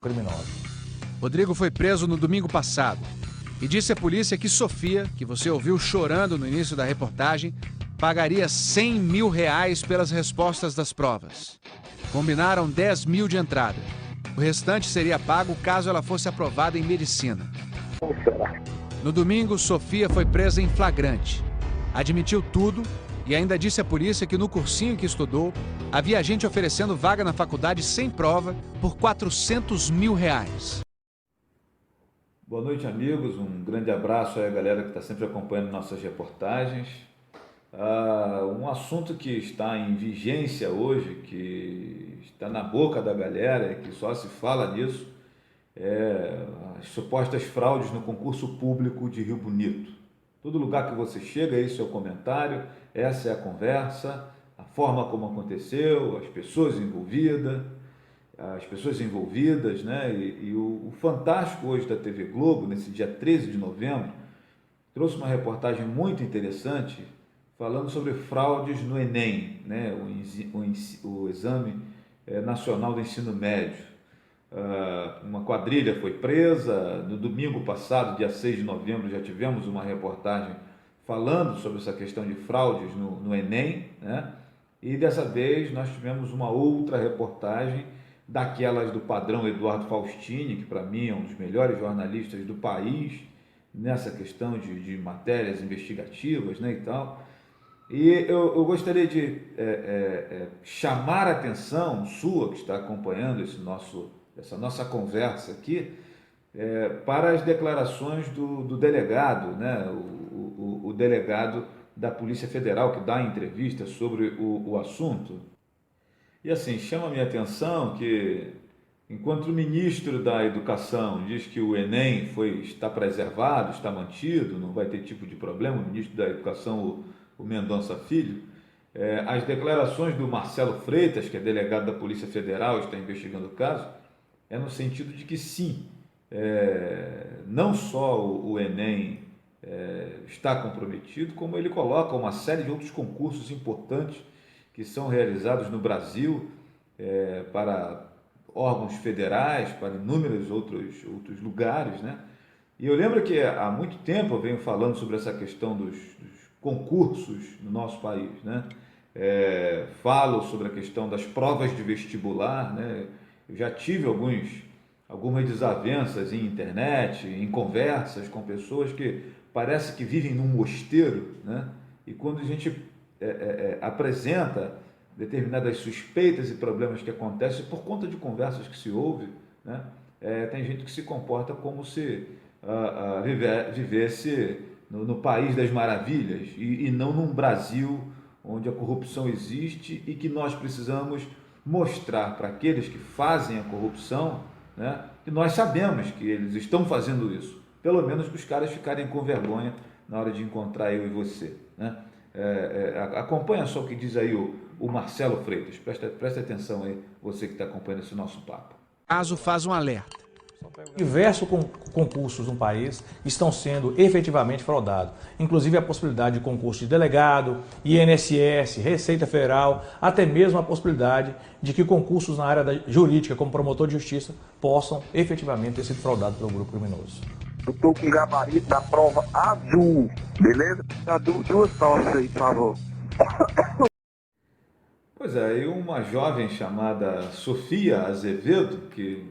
criminosos. Rodrigo foi preso no domingo passado e disse à polícia que Sofia, que você ouviu chorando no início da reportagem, pagaria R$100 mil pelas respostas das provas. Combinaram 10 mil de entrada. O restante seria pago caso ela fosse aprovada em medicina. No domingo, Sofia foi presa em flagrante. Admitiu tudo e ainda disse à polícia que no cursinho que estudou, havia gente oferecendo vaga na faculdade sem prova por R$400 mil. Boa noite, amigos. Um grande abraço aí à galera que está sempre acompanhando nossas reportagens. Um assunto que está em vigência hoje, que está na boca da galera, que só se fala nisso, é as supostas fraudes no concurso público de Rio Bonito. Todo lugar que você chega, esse é o comentário, essa é a conversa, a forma como aconteceu, as pessoas envolvidas, né? O Fantástico hoje da TV Globo, nesse dia 13 de novembro, trouxe uma reportagem muito interessante falando sobre fraudes no Enem, né? O Exame Nacional do Ensino Médio. Uma quadrilha foi presa. No domingo passado, dia 6 de novembro, já tivemos uma reportagem falando sobre essa questão de fraudes no Enem, né? E dessa vez nós tivemos uma outra reportagem daquelas do padrão Eduardo Faustini, que para mim é um dos melhores jornalistas do país nessa questão de matérias investigativas, né, e tal. E eu gostaria de chamar a atenção sua, que está acompanhando essa nossa conversa aqui, para as declarações do delegado, né, o delegado da Polícia Federal, que dá entrevista sobre o assunto. E assim, chama a minha atenção que, enquanto o ministro da Educação diz que o Enem está preservado, está mantido, não vai ter tipo de problema, o ministro da Educação, o Mendonça Filho, as declarações do Marcelo Freitas, que é delegado da Polícia Federal, está investigando o caso, é no sentido de que sim, não só o Enem está comprometido, como ele coloca uma série de outros concursos importantes que são realizados no Brasil para órgãos federais, para inúmeros outros lugares, né? E eu lembro que há muito tempo eu venho falando sobre essa questão dos concursos no nosso país, né? Falo sobre a questão das provas de vestibular, né? Eu já tive algumas desavenças em internet, em conversas com pessoas que parece que vivem num mosteiro, né? E quando a gente apresenta determinadas suspeitas e problemas que acontecem por conta de conversas que se ouve, né? Tem gente que se comporta como se vivesse no país das maravilhas e não num Brasil onde a corrupção existe e que nós precisamos mostrar para aqueles que fazem a corrupção, né, que nós sabemos que eles estão fazendo isso, pelo menos para os caras ficarem com vergonha na hora de encontrar eu e você, né? Acompanha só o que diz aí o Marcelo Freitas, presta atenção aí, você que está acompanhando esse nosso papo. O caso faz um alerta. Diversos concursos no país estão sendo efetivamente fraudados, inclusive a possibilidade de concurso de delegado, INSS, Receita Federal, até mesmo a possibilidade de que concursos na área da jurídica, como promotor de justiça, possam efetivamente ter sido fraudados pelo grupo criminoso. Eu tô com o gabarito da prova azul, beleza? Dá duas tossas aí, por favor. Pois é, e uma jovem chamada Sofia Azevedo, que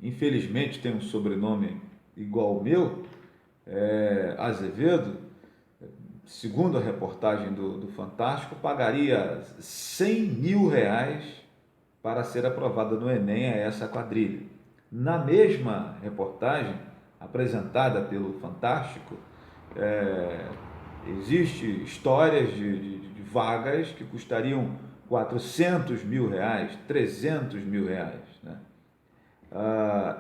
infelizmente tem um sobrenome igual ao meu, Azevedo, segundo a reportagem do Fantástico, pagaria R$100 mil para ser aprovada no Enem a essa quadrilha. Na mesma reportagem apresentada pelo Fantástico, existe histórias de vagas que custariam R$400 mil, R$300 mil, né?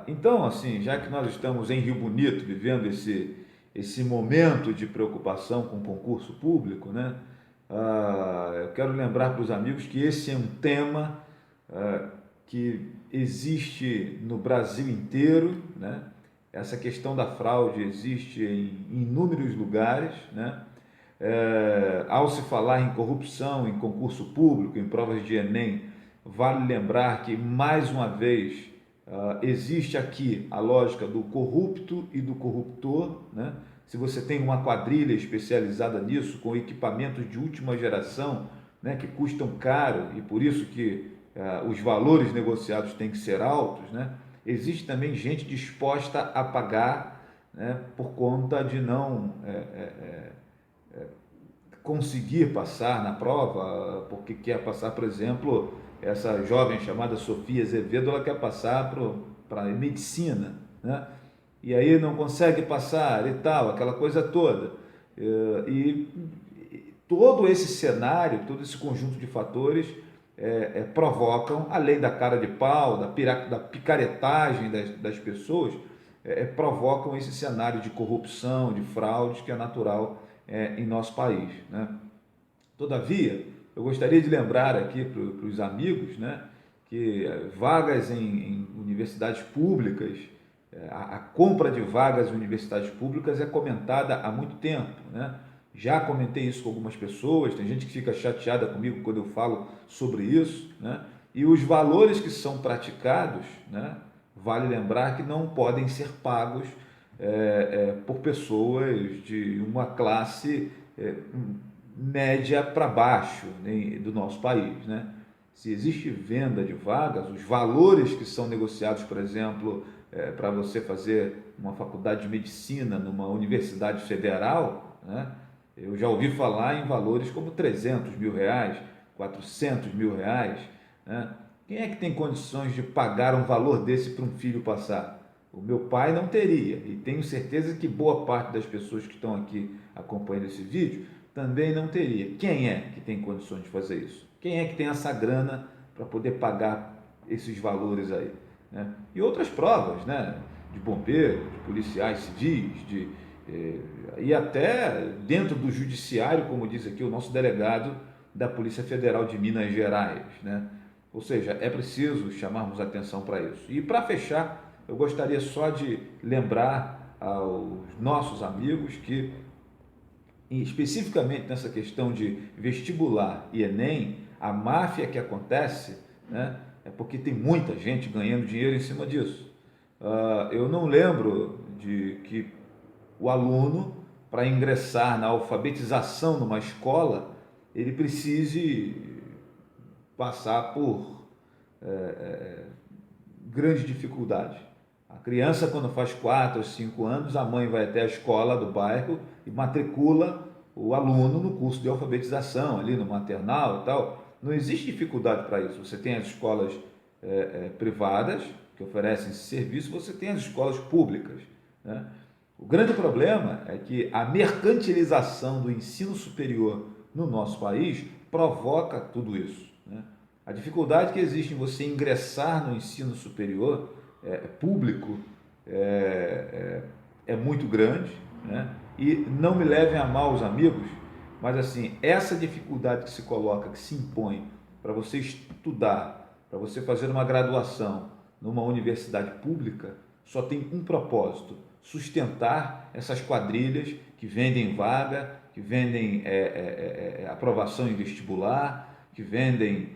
Então, assim, já que nós estamos em Rio Bonito, vivendo esse momento de preocupação com o concurso público, né? Eu quero lembrar para os amigos que esse é um tema que existe no Brasil inteiro, né? Essa questão da fraude existe em inúmeros lugares, né? Ao se falar em corrupção, em concurso público, em provas de Enem, vale lembrar que, mais uma vez, Existe aqui a lógica do corrupto e do corruptor, né? Se você tem uma quadrilha especializada nisso, com equipamentos de última geração, né, que custam caro e por isso que os valores negociados têm que ser altos, né? Existe também gente disposta a pagar, né, por conta de não conseguir passar na prova, porque quer passar, por exemplo, essa jovem chamada Sofia Azevedo, ela quer passar para medicina, né? E aí não consegue passar e tal, aquela coisa toda. E todo esse cenário, todo esse conjunto de fatores provocam, além da cara de pau, da picaretagem das pessoas, provocam esse cenário de corrupção, de fraude que é natural em nosso país, né? Todavia, eu gostaria de lembrar aqui para os amigos, né, que vagas em universidades públicas, a compra de vagas em universidades públicas é comentada há muito tempo, né? Já comentei isso com algumas pessoas, tem gente que fica chateada comigo quando eu falo sobre isso, né? E os valores que são praticados, né, vale lembrar que não podem ser pagos por pessoas de uma classe média para baixo, né, do nosso país, né? Se existe venda de vagas, os valores que são negociados, por exemplo, para você fazer uma faculdade de medicina numa universidade federal, né, eu já ouvi falar em valores como 300 mil reais, 400 mil reais, né? Quem é que tem condições de pagar um valor desse para um filho passar? O meu pai não teria, e tenho certeza que boa parte das pessoas que estão aqui acompanhando esse vídeo também não teria. Quem é que tem condições de fazer isso? Quem é que tem essa grana para poder pagar esses valores aí, né? E outras provas, né, de bombeiros, de policiais civis, e até dentro do judiciário, como diz aqui o nosso delegado da Polícia Federal de Minas Gerais, né? Ou seja, é preciso chamarmos atenção para isso. E para fechar, eu gostaria só de lembrar aos nossos amigos que, especificamente nessa questão de vestibular e Enem, a máfia que acontece, né, é porque tem muita gente ganhando dinheiro em cima disso. Eu não lembro de que o aluno, para ingressar na alfabetização numa escola, ele precise passar por grande dificuldade. A criança, quando faz 4 ou 5 anos, a mãe vai até a escola do bairro e matricula o aluno no curso de alfabetização, ali no maternal e tal. Não existe dificuldade para isso. Você tem as escolas privadas, que oferecem esse serviço, você tem as escolas públicas, né? O grande problema é que a mercantilização do ensino superior no nosso país provoca tudo isso, né? A dificuldade que existe em você ingressar no ensino superior público é muito grande, né? E não me levem a mal os amigos, mas assim, essa dificuldade que se coloca, que se impõe para você estudar, para você fazer uma graduação numa universidade pública, só tem um propósito: sustentar essas quadrilhas que vendem vaga, que vendem aprovação em vestibular, que vendem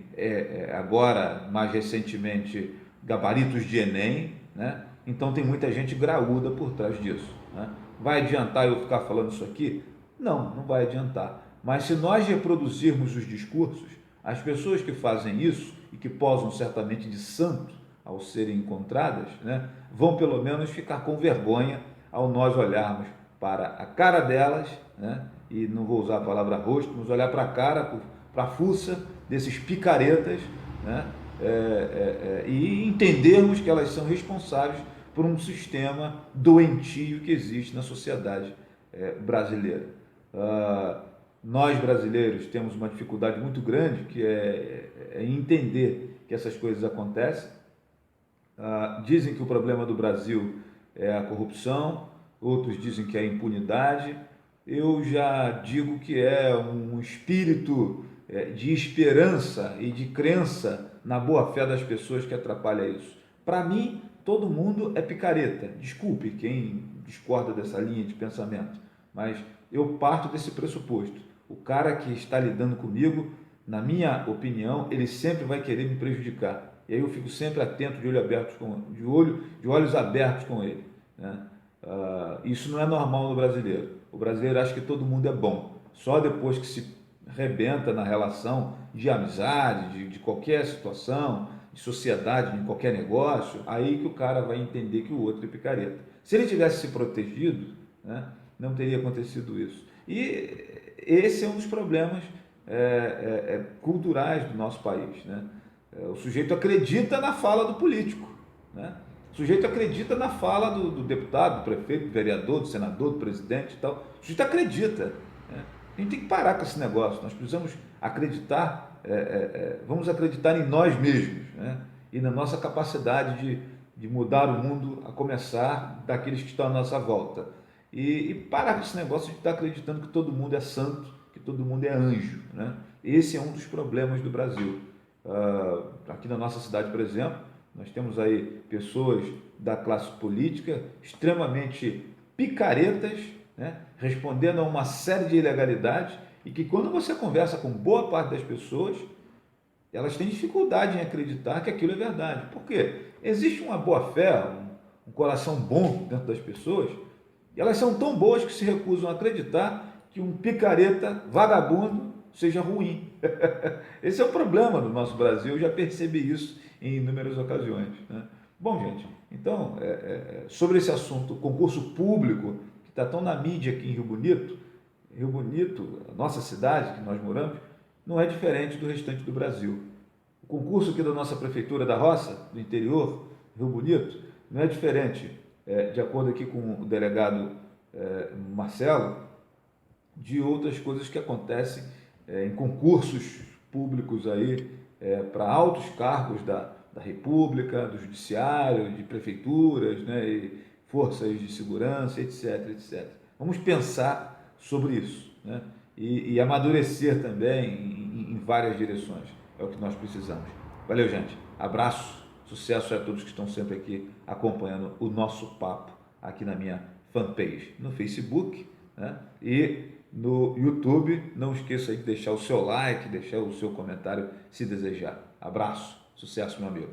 agora, mais recentemente, gabaritos de Enem, né? Então tem muita gente graúda por trás disso, né? Vai adiantar eu ficar falando isso aqui? Não, não vai adiantar. Mas se nós reproduzirmos os discursos, as pessoas que fazem isso e que posam certamente de santo ao serem encontradas, né, vão pelo menos ficar com vergonha ao nós olharmos para a cara delas, né, e não vou usar a palavra rosto, mas olhar para a cara, para a fuça desses picaretas, né, e entendermos que elas são responsáveis por um sistema doentio que existe na sociedade brasileira. Nós brasileiros temos uma dificuldade muito grande, que é entender que essas coisas acontecem. Dizem que o problema do Brasil é a corrupção, outros dizem que é a impunidade. Eu já digo que é um espírito de esperança e de crença na boa-fé das pessoas que atrapalha isso. Para mim, todo mundo é picareta. Desculpe quem discorda dessa linha de pensamento, mas eu parto desse pressuposto. O cara que está lidando comigo, na minha opinião, ele sempre vai querer me prejudicar. E aí eu fico sempre atento, de olhos abertos com ele, né? Isso não é normal no brasileiro. O brasileiro acha que todo mundo é bom. Só depois que se rebenta na relação de amizade, de qualquer situação, de sociedade, de qualquer negócio, aí que o cara vai entender que o outro é picareta. Se ele tivesse se protegido, né, não teria acontecido isso. E esse é um dos problemas culturais do nosso país, né? O sujeito acredita na fala do político, né? O sujeito acredita na fala do deputado, do prefeito, do vereador, do senador, do presidente e tal. O sujeito acredita, né? A gente tem que parar com esse negócio. Nós precisamos acreditar, vamos acreditar em nós mesmos, né? E na nossa capacidade de mudar o mundo, a começar daqueles que estão à nossa volta. E parar com esse negócio de estar acreditando que todo mundo é santo, que todo mundo é anjo, né? Esse é um dos problemas do Brasil. Aqui na nossa cidade, por exemplo, nós temos aí pessoas da classe política extremamente picaretas, né, respondendo a uma série de ilegalidades, e que quando você conversa com boa parte das pessoas, elas têm dificuldade em acreditar que aquilo é verdade. Por quê? Existe uma boa fé, um coração bom dentro das pessoas, e elas são tão boas que se recusam a acreditar que um picareta vagabundo seja ruim. Esse é o problema do nosso Brasil, eu já percebi isso em inúmeras ocasiões, né? Bom, gente, então, sobre esse assunto, concurso público, que está tão na mídia aqui em Rio Bonito, a nossa cidade que nós moramos, não é diferente do restante do Brasil. O concurso aqui da nossa prefeitura da Roça, do interior, Rio Bonito, não é diferente, de acordo aqui com o delegado Marcelo, de outras coisas que acontecem em concursos públicos aí, para altos cargos da República, do Judiciário, de prefeituras, né, e forças de segurança, etc, etc. Vamos pensar sobre isso, né, e amadurecer também em várias direções. É o que nós precisamos. Valeu, gente. Abraço, sucesso a todos que estão sempre aqui acompanhando o nosso papo aqui na minha fanpage, no Facebook, né, e no YouTube. Não esqueça aí de deixar o seu like, deixar o seu comentário se desejar. Abraço, sucesso, meu amigo.